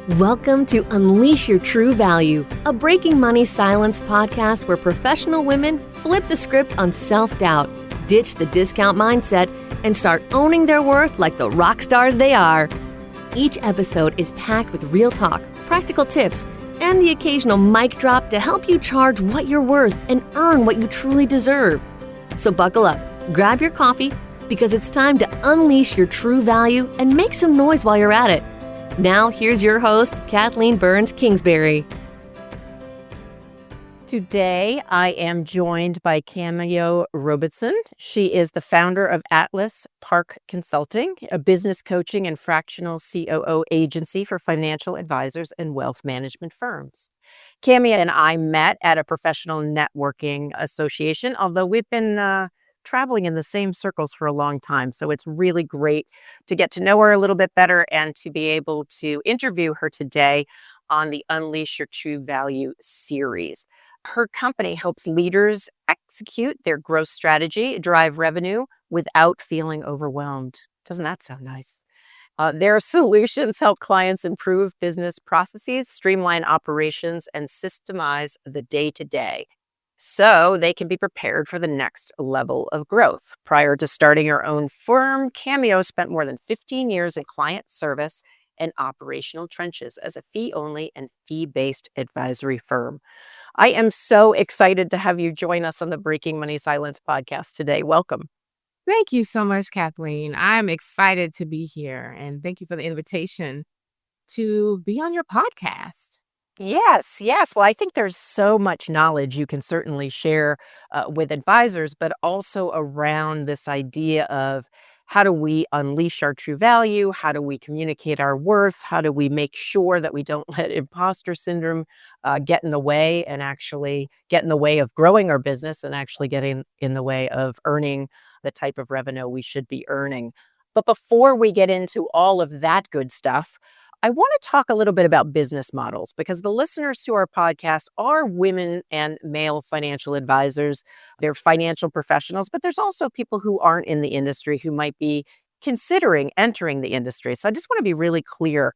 Welcome to Unleash Your True Value, a Breaking Money Silence podcast where professional women flip the script on self-doubt, ditch the discount mindset, and start owning their worth like the rock stars they are. Each episode is packed with real talk, practical tips, and the occasional mic drop to help you charge what you're worth and earn what you truly deserve. So buckle up, grab your coffee, because it's time to unleash your true value and make some noise while you're at it. Now, here's your host, Kathleen Kingsbury. Today, I am joined by Cameo Roberson. She is the founder of Atlas Park Consulting, a business coaching and fractional COO agency for financial advisors and wealth management firms. Cameo and I met at a professional networking association, although we've been traveling in the same circles for a long time. So it's really great to get to know her a little bit better and to be able to interview her today on the Unleash Your True Value series. Her company helps leaders execute their growth strategy, drive revenue without feeling overwhelmed. Doesn't that sound nice? Their solutions help clients improve business processes, streamline operations, and systemize the day-to-day, so they can be prepared for the next level of growth. Prior to starting her own firm, Cameo spent more than 15 years in client service and operational trenches as a fee-only and fee-based advisory firm. I am so excited to have you join us on the Breaking Money Silence podcast today. Welcome. Thank you so much, Kathleen. I'm excited to be here, and thank you for the invitation to be on your podcast. Yes. Well, I think there's so much knowledge you can certainly share with advisors, but also around this idea of how do we unleash our true value? How do we communicate our worth? How do we make sure that we don't let imposter syndrome get in the way and actually get in the way of growing our business and actually getting in the way of earning the type of revenue we should be earning? But before we get into all of that good stuff, I want to talk a little bit about business models, because the listeners to our podcast are women and male financial advisors. They're financial professionals, but there's also people who aren't in the industry who might be considering entering the industry. So I just want to be really clear.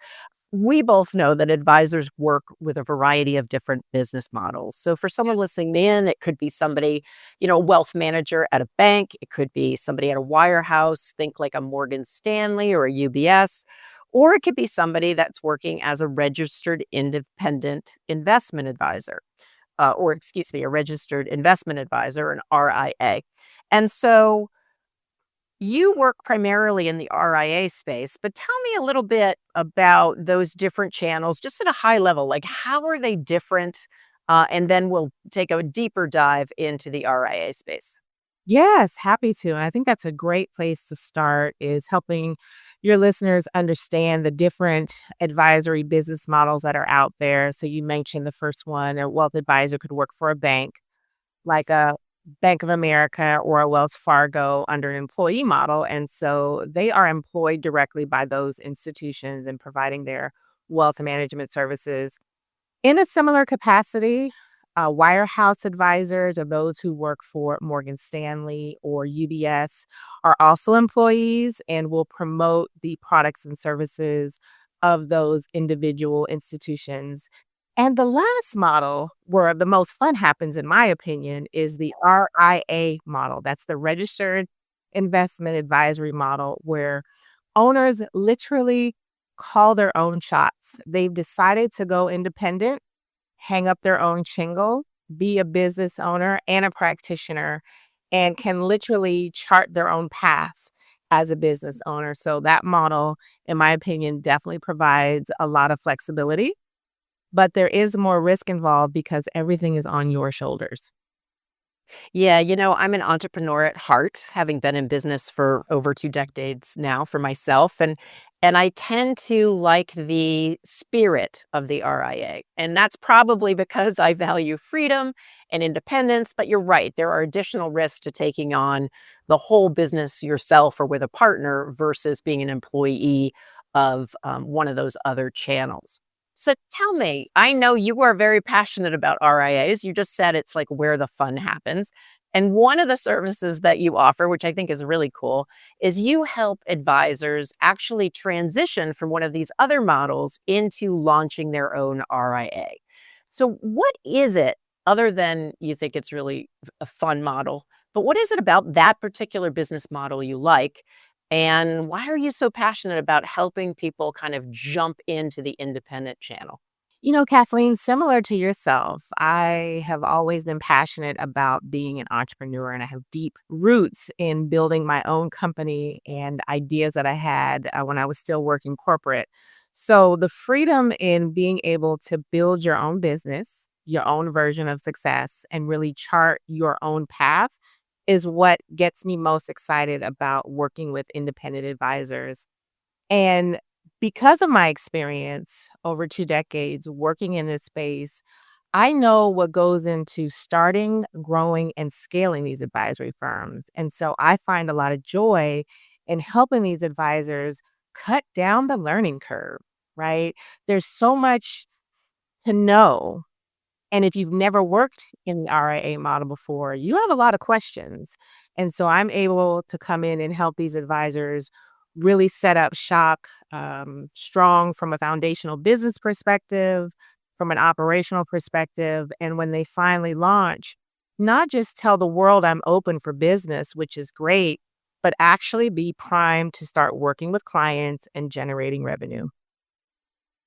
We both know that advisors work with a variety of different business models. So for someone listening in, it could be somebody, a wealth manager at a bank. It could be somebody at a wirehouse, think like a Morgan Stanley or a UBS. Or it could be somebody that's working as a registered independent investment advisor, a registered investment advisor, an RIA. And so you work primarily in the RIA space, but tell me a little bit about those different channels, just at a high level, like how are they different? And then we'll take a deeper dive into the RIA space. Yes, happy to. And I think that's a great place to start, is helping your listeners understand the different advisory business models that are out there. So you mentioned the first one, a wealth advisor could work for a bank, like a Bank of America or a Wells Fargo, under an employee model. And so they are employed directly by those institutions and providing their wealth management services. In a similar capacity, wirehouse advisors, or those who work for Morgan Stanley or UBS, are also employees and will promote the products and services of those individual institutions. And the last model, where the most fun happens, in my opinion, is the RIA model. That's the Registered Investment Advisory model, where owners literally call their own shots. They've decided to go independent, hang up their own shingle, be a business owner and a practitioner, and can literally chart their own path as a business owner. So that model, in my opinion, definitely provides a lot of flexibility, but there is more risk involved because everything is on your shoulders. Yeah, I'm an entrepreneur at heart, having been in business for over 2 decades now for myself. And I tend to like the spirit of the RIA. And that's probably because I value freedom and independence. But you're right, there are additional risks to taking on the whole business yourself or with a partner versus being an employee of one of those other channels. So tell me, I know you are very passionate about RIAs. You just said it's like where the fun happens. And one of the services that you offer, which I think is really cool, is you help advisors actually transition from one of these other models into launching their own RIA. So, what is it other than you think it's really a fun model? But what is it about that particular business model you like? And why are you so passionate about helping people kind of jump into the independent channel? Kathleen, similar to yourself, I have always been passionate about being an entrepreneur, and I have deep roots in building my own company and ideas that I had when I was still working corporate. So, the freedom in being able to build your own business, your own version of success, and really chart your own path is what gets me most excited about working with independent advisors. And because of my experience over 2 decades working in this space, I know what goes into starting, growing, and scaling these advisory firms. And so I find a lot of joy in helping these advisors cut down the learning curve, right? There's so much to know, and if you've never worked in the RIA model before, you have a lot of questions. And so I'm able to come in and help these advisors really set up shop strong from a foundational business perspective, from an operational perspective. And when they finally launch, not just tell the world I'm open for business, which is great, but actually be primed to start working with clients and generating revenue.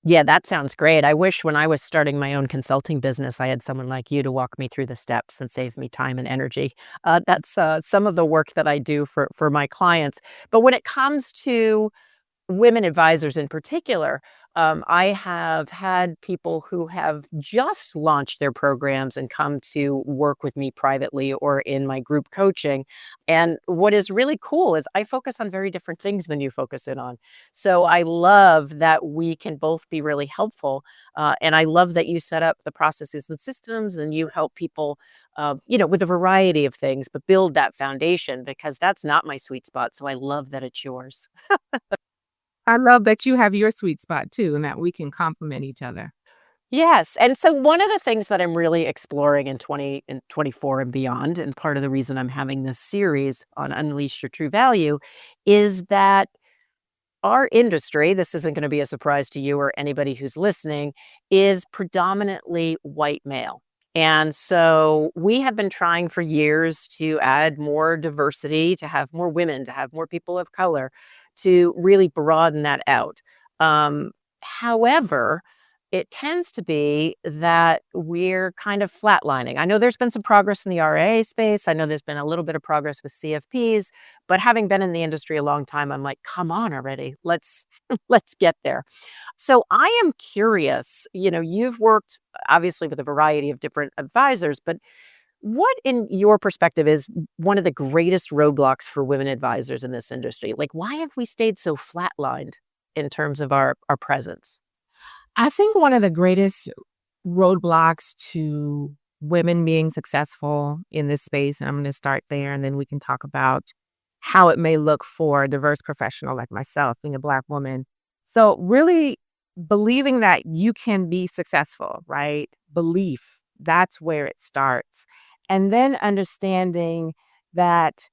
Yeah, that sounds great. I wish when I was starting my own consulting business, I had someone like you to walk me through the steps and save me time and energy. That's some of the work that I do for my clients. But when it comes to women advisors in particular, I have had people who have just launched their programs and come to work with me privately or in my group coaching. And what is really cool is I focus on very different things than you focus in on. So I love that we can both be really helpful. And I love that you set up the processes and systems and you help people, with a variety of things, but build that foundation because that's not my sweet spot. So I love that it's yours. I love that you have your sweet spot too, and that we can complement each other. Yes, and so one of the things that I'm really exploring in 20 and 24 and beyond, and part of the reason I'm having this series on Unleash Your True Value is that our industry, this isn't going to be a surprise to you or anybody who's listening, is predominantly white male. And so we have been trying for years to add more diversity, to have more women, to have more people of color, to really broaden that out. However, it tends to be that we're kind of flatlining. I know there's been some progress in the RIA space. I know there's been a little bit of progress with CFPs, but having been in the industry a long time, I'm like, come on already. Let's let's get there. So I am curious, you've worked obviously with a variety of different advisors, but what in your perspective is one of the greatest roadblocks for women advisors in this industry? Like why have we stayed so flatlined in terms of our presence? I think one of the greatest roadblocks to women being successful in this space, and I'm going to start there, and then we can talk about how it may look for a diverse professional like myself, being a Black woman. So, really believing that you can be successful, right? Belief, that's where it starts. And then understanding that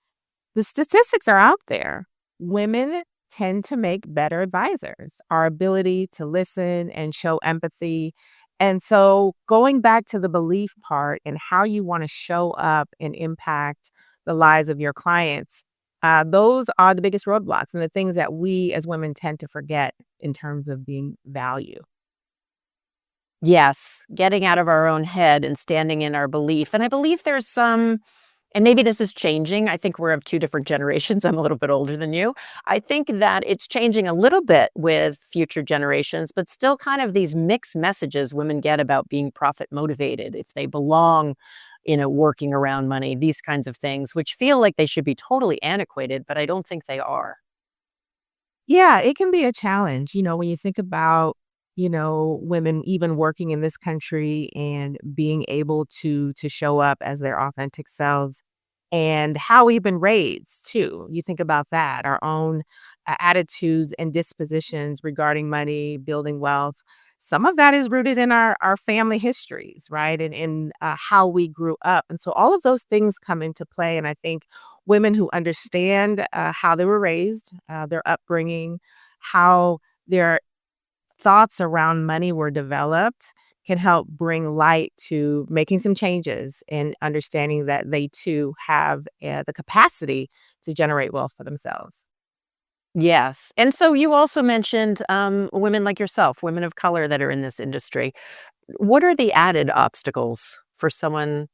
the statistics are out there. Women tend to make better advisors. Our ability to listen and show empathy. And so going back to the belief part and how you want to show up and impact the lives of your clients, those are the biggest roadblocks and the things that we as women tend to forget in terms of being value. Yes, getting out of our own head and standing in our belief. And I believe there's some, and maybe this is changing. I think we're of two different generations. I'm a little bit older than you. I think that it's changing a little bit with future generations, but still kind of these mixed messages women get about being profit motivated, if they belong, working around money, these kinds of things, which feel like they should be totally antiquated, but I don't think they are. Yeah, it can be a challenge, when you think about, women even working in this country and being able to show up as their authentic selves. and how we've been raised too. You think about that, our own attitudes and dispositions regarding money, building wealth. Some of that is rooted in our family histories, right? And in how we grew up. And so all of those things come into play. And I think women who understand how they were raised, their upbringing, how their thoughts around money were developed can help bring light to making some changes and understanding that they too have the capacity to generate wealth for themselves. Yes. And so you also mentioned women like yourself, women of color that are in this industry. What are the added obstacles for someone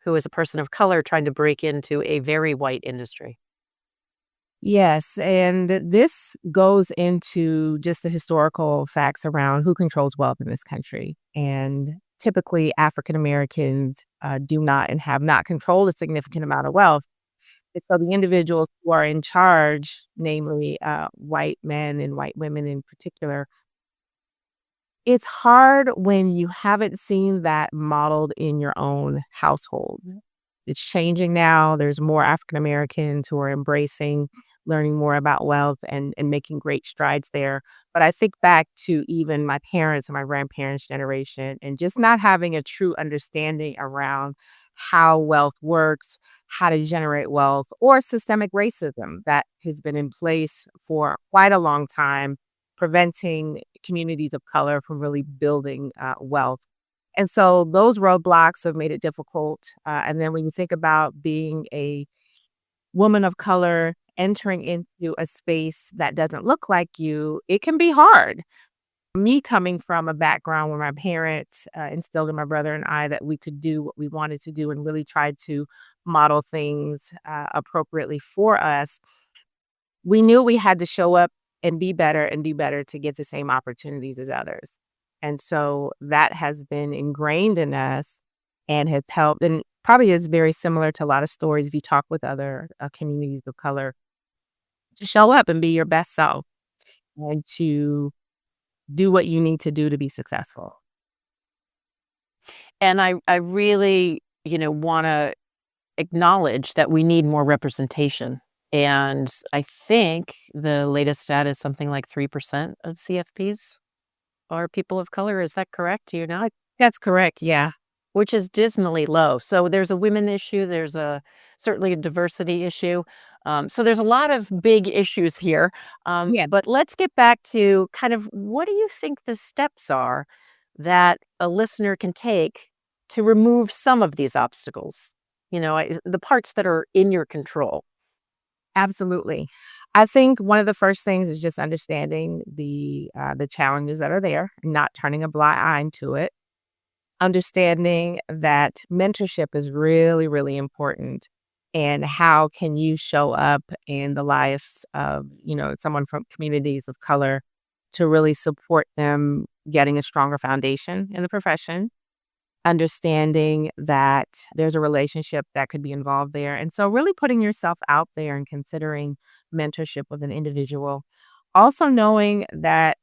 who is a person of color trying to break into a very white industry? Yes, and this goes into just the historical facts around who controls wealth in this country. And typically, African Americans do not and have not controlled a significant amount of wealth. And so the individuals who are in charge, namely white men and white women in particular, it's hard when you haven't seen that modeled in your own household. It's changing now. There's more African Americans who are embracing learning more about wealth and making great strides there. But I think back to even my parents and my grandparents' generation and just not having a true understanding around how wealth works, how to generate wealth, or systemic racism that has been in place for quite a long time, preventing communities of color from really building wealth. And so those roadblocks have made it difficult. And then when you think about being a woman of color entering into a space that doesn't look like you, it can be hard. Me coming from a background where my parents instilled in my brother and I that we could do what we wanted to do and really tried to model things appropriately for us, we knew we had to show up and be better and do better to get the same opportunities as others. And so that has been ingrained in us and has helped, and probably is very similar to a lot of stories if you talk with other communities of color, to show up and be your best self and to do what you need to do to be successful. And I really, want to acknowledge that we need more representation. And I think the latest stat is something like 3% of CFPs are people of color. Is that correct? Do you know? That's correct. Yeah. Which is dismally low. So there's a women issue. There's certainly a diversity issue. So there's a lot of big issues here. Yeah. But let's get back to kind of what do you think the steps are that a listener can take to remove some of these obstacles? The parts that are in your control. Absolutely. I think one of the first things is just understanding the challenges that are there, not turning a blind eye to it. Understanding that mentorship is really, really important. And how can you show up in the lives of, someone from communities of color to really support them getting a stronger foundation in the profession, understanding that there's a relationship that could be involved there. And so really putting yourself out there and considering mentorship with an individual. Also knowing that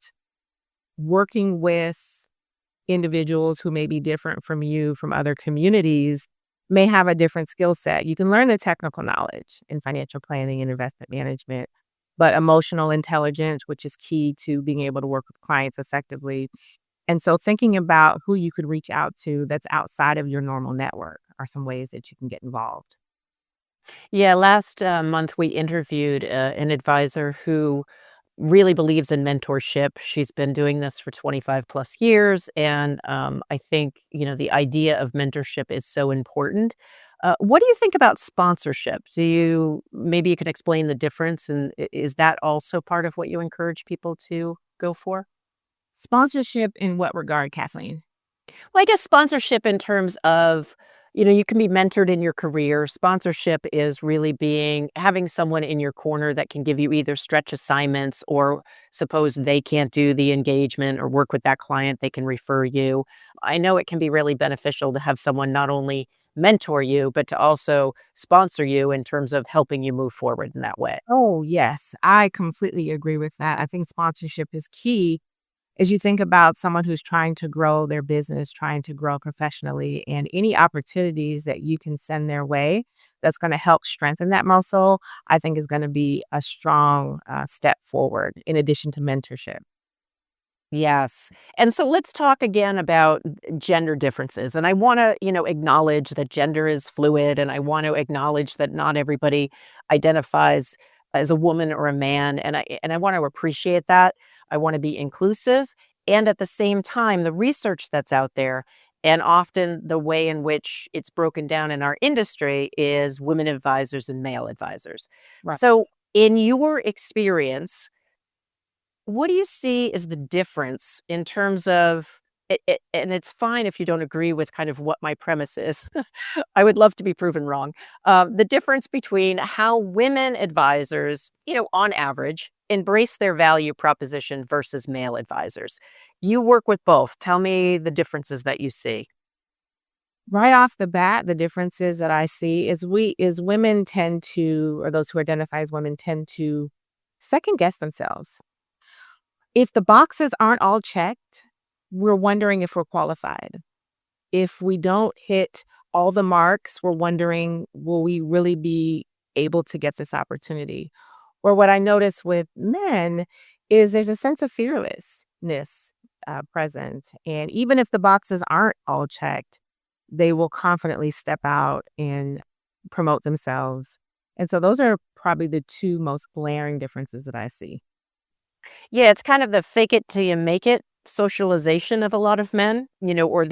working with individuals who may be different from you from other communities may have a different skill set. You can learn the technical knowledge in financial planning and investment management, but emotional intelligence, which is key to being able to work with clients effectively. And so thinking about who you could reach out to that's outside of your normal network are some ways that you can get involved. Yeah, last month we interviewed an advisor who really believes in mentorship. She's been doing this for 25 plus years. And I think, the idea of mentorship is so important. What do you think about sponsorship? Maybe you could explain the difference? And is that also part of what you encourage people to go for? Sponsorship in what regard, Kathleen? Well, I guess sponsorship in terms of, you can be mentored in your career. Sponsorship is really having someone in your corner that can give you either stretch assignments or suppose they can't do the engagement or work with that client, they can refer you. I know it can be really beneficial to have someone not only mentor you, but to also sponsor you in terms of helping you move forward in that way. Oh, yes. I completely agree with that. I think sponsorship is key. as you think about someone who's trying to grow their business, trying to grow professionally, and any opportunities that you can send their way that's going to help strengthen that muscle, I think is going to be a strong step forward in addition to mentorship. Yes. And so let's talk again about gender differences. And I want to, acknowledge that gender is fluid, and I want to acknowledge that not everybody identifies as a woman or a man, and I want to appreciate that. I want to be inclusive, and at the same time the research that's out there and often the way in which it's broken down in our industry is women advisors and male advisors. Right. So in your experience, what do you see is the difference in terms of it, and it's fine if you don't agree with kind of what my premise is. I would love to be proven wrong. The difference between how women advisors, on average, embrace their value proposition versus male advisors. You work with both. Tell me the differences that you see. Right off the bat, the differences that I see is women tend to, or those who identify as women tend to second guess themselves. If the boxes aren't all checked, we're wondering if we're qualified. If we don't hit all the marks, we're wondering, will we really be able to get this opportunity? Or what I notice with men is there's a sense of fearlessness present. And even if the boxes aren't all checked, they will confidently step out and promote themselves. And so those are probably the two most glaring differences that I see. Yeah, it's kind of the fake it till you make it socialization of a lot of men, or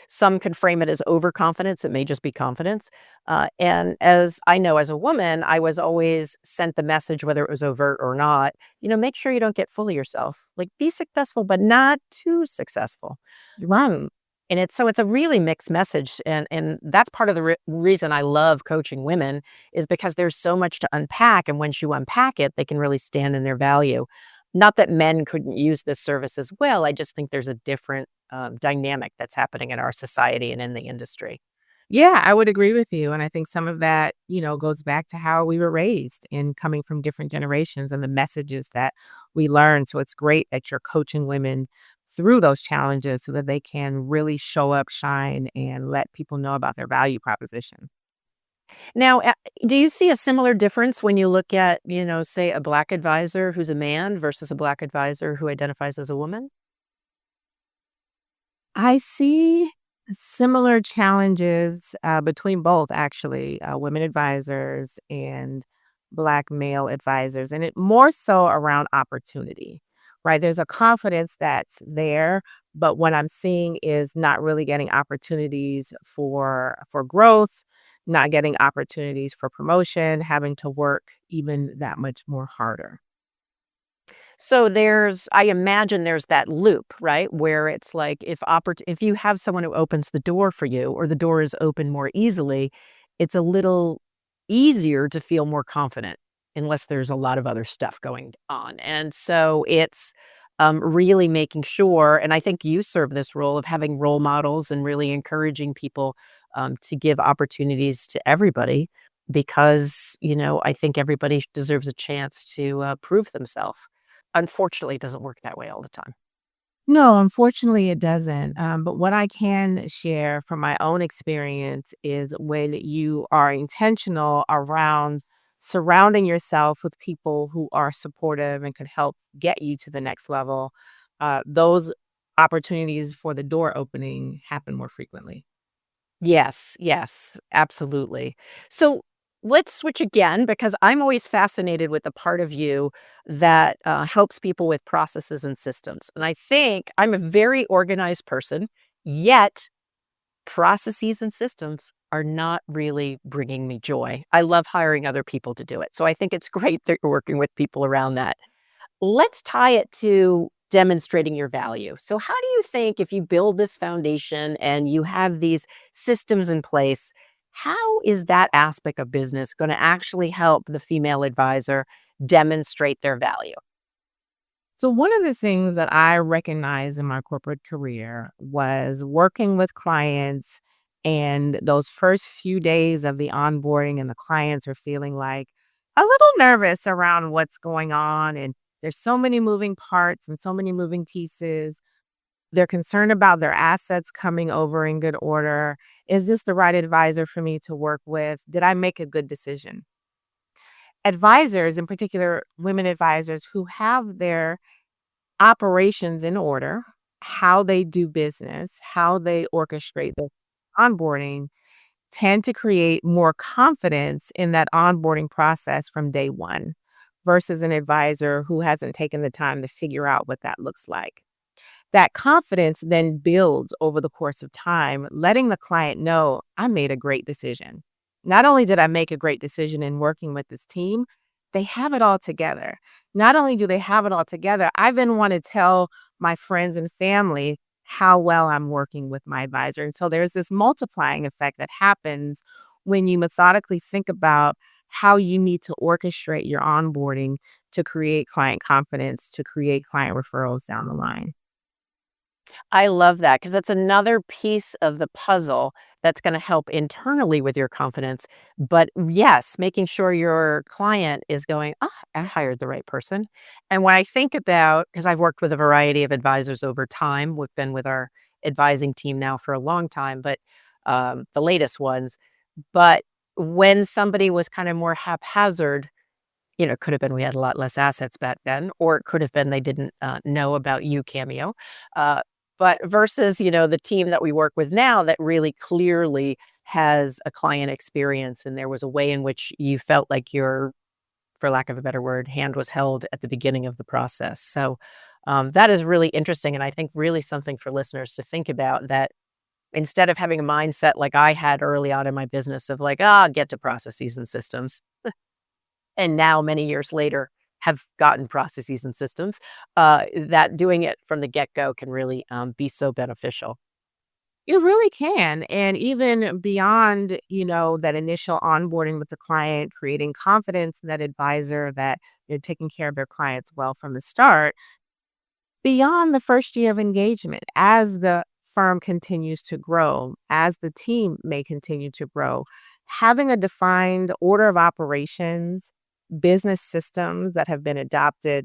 some could frame it as overconfidence. It may just be confidence. And as I know as a woman, I was always sent the message, whether it was overt or not, make sure you don't get full of yourself. Like be successful, but not too successful. Right. And it's a really mixed message, and that's part of the reason I love coaching women is because there's so much to unpack, and once you unpack it, they can really stand in their value. Not that men couldn't use this service as well. I just think there's a different dynamic that's happening in our society and in the industry. Yeah, I would agree with you. And I think some of that, goes back to how we were raised and coming from different generations and the messages that we learned. So it's great that you're coaching women through those challenges so that they can really show up, shine, and let people know about their value proposition. Now, do you see a similar difference when you look at, say, a Black advisor who's a man versus a Black advisor who identifies as a woman? I see similar challenges between both, actually, women advisors and Black male advisors, and it more so around opportunity, right? There's a confidence that's there, but what I'm seeing is not really getting opportunities for growth, not getting opportunities for promotion, having to work even that much more harder. So I imagine there's that loop, right? Where it's like if you have someone who opens the door for you or the door is open more easily, it's a little easier to feel more confident unless there's a lot of other stuff going on. And so it's really making sure, and I think you serve this role of having role models and really encouraging people to give opportunities to everybody because, I think everybody deserves a chance to prove themselves. Unfortunately, it doesn't work that way all the time. No, unfortunately, it doesn't. But what I can share from my own experience is when you are intentional around surrounding yourself with people who are supportive and could help get you to the next level, those opportunities for the door opening happen more frequently. Yes, yes, absolutely. So let's switch again because I'm always fascinated with the part of you that helps people with processes and systems. And I think I'm a very organized person, yet processes and systems are not really bringing me joy. I love hiring other people to do it. So I think it's great that you're working with people around that. Let's tie it to demonstrating your value. So, how do you think if you build this foundation and you have these systems in place, how is that aspect of business going to actually help the female advisor demonstrate their value? So, one of the things that I recognized in my corporate career was working with clients, and those first few days of the onboarding, and the clients are feeling like a little nervous around what's going on. And There's so many moving parts and so many moving pieces. They're concerned about their assets coming over in good order. Is this the right advisor for me to work with? Did I make a good decision? Advisors, in particular women advisors who have their operations in order, how they do business, how they orchestrate the onboarding, tend to create more confidence in that onboarding process from day one versus an advisor who hasn't taken the time to figure out what that looks like. That confidence then builds over the course of time, letting the client know I made a great decision. Not only did I make a great decision in working with this team, they have it all together. Not only do they have it all together, I then want to tell my friends and family how well I'm working with my advisor. And so there's this multiplying effect that happens when you methodically think about how you need to orchestrate your onboarding to create client confidence, to create client referrals down the line. I love that because that's another piece of the puzzle that's going to help internally with your confidence. But yes, making sure your client is going, I hired the right person. And when I think about, because I've worked with a variety of advisors over time, we've been with our advising team now for a long time, but the latest ones. But when somebody was kind of more haphazard, it could have been we had a lot less assets back then, or it could have been they didn't know about you, Cameo. But versus, the team that we work with now that really clearly has a client experience, and there was a way in which you felt like your, for lack of a better word, hand was held at the beginning of the process. So that is really interesting, and I think really something for listeners to think about, that instead of having a mindset like I had early on in my business of like, get to processes and systems, and now many years later have gotten processes and systems, that doing it from the get-go can really be so beneficial. You really can. And even beyond, that initial onboarding with the client, creating confidence in that advisor that they're taking care of their clients well from the start, beyond the first year of engagement, as the firm continues to grow, as the team may continue to grow, having a defined order of operations, business systems that have been adopted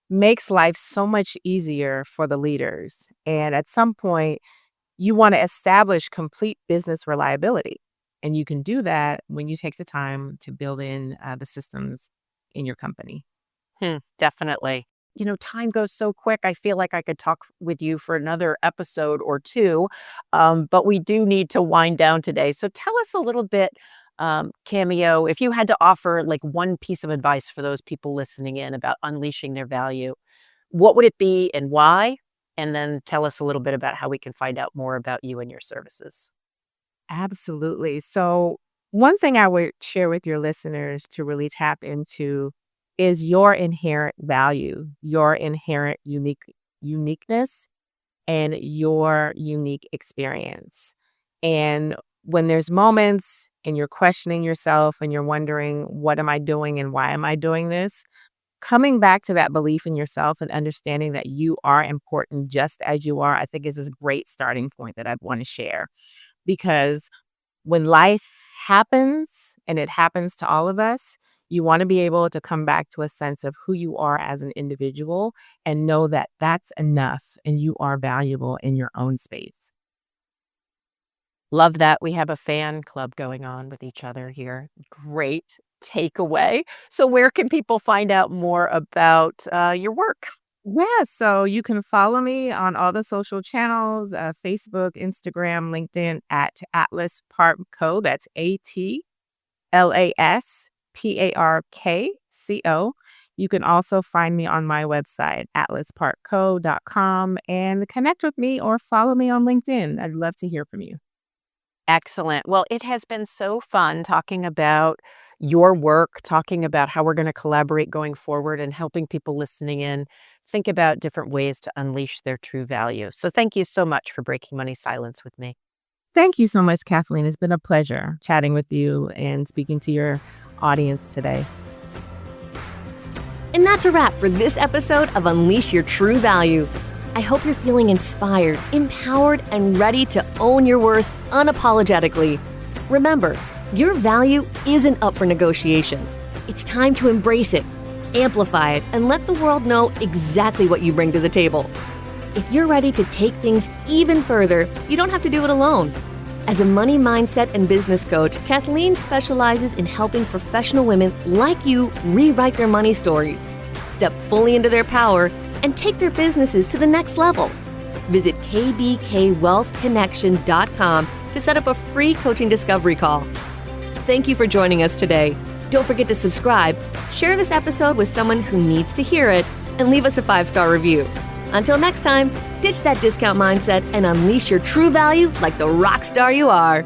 makes life so much easier for the leaders. And at some point, you want to establish complete business reliability. And you can do that when you take the time to build in the systems in your company. Definitely. Time goes so quick. I feel like I could talk with you for another episode or two, but we do need to wind down today. So tell us a little bit, Cameo, if you had to offer like one piece of advice for those people listening in about unleashing their value, what would it be and why? And then tell us a little bit about how we can find out more about you and your services. Absolutely. So one thing I would share with your listeners to really tap into is your inherent value, your inherent uniqueness, and your unique experience. And when there's moments and you're questioning yourself and you're wondering, what am I doing and why am I doing this? Coming back to that belief in yourself and understanding that you are important just as you are, I think is a great starting point that I want to share. Because when life happens, and it happens to all of us, you want to be able to come back to a sense of who you are as an individual and know that that's enough and you are valuable in your own space. Love that. We have a fan club going on with each other here. Great takeaway. So where can people find out more about your work? Yeah, so you can follow me on all the social channels, Facebook, Instagram, LinkedIn at Atlas Park Co. That's ATLASPARKCO. You can also find me on my website, atlasparkco.com, and connect with me or follow me on LinkedIn. I'd love to hear from you. Excellent. Well, it has been so fun talking about your work, talking about how we're going to collaborate going forward, and helping people listening in think about different ways to unleash their true value. So thank you so much for breaking money silence with me. Thank you so much, Kathleen. It's been a pleasure chatting with you and speaking to your audience today. And that's a wrap for this episode of Unleash Your True Value. I hope you're feeling inspired, empowered, and ready to own your worth unapologetically. Remember, your value isn't up for negotiation. It's time to embrace it. amplify it, and let the world know exactly what you bring to the table. If you're ready to take things even further, you don't have to do it alone. As a money mindset and business coach, Kathleen specializes in helping professional women like you rewrite their money stories, step fully into their power, and take their businesses to the next level. Visit kbkwealthconnection.com to set up a free coaching discovery call. Thank you for joining us today. Don't forget to subscribe, share this episode with someone who needs to hear it, and leave us a 5-star review. Until next time, ditch that discount mindset and unleash your true value like the rock star you are.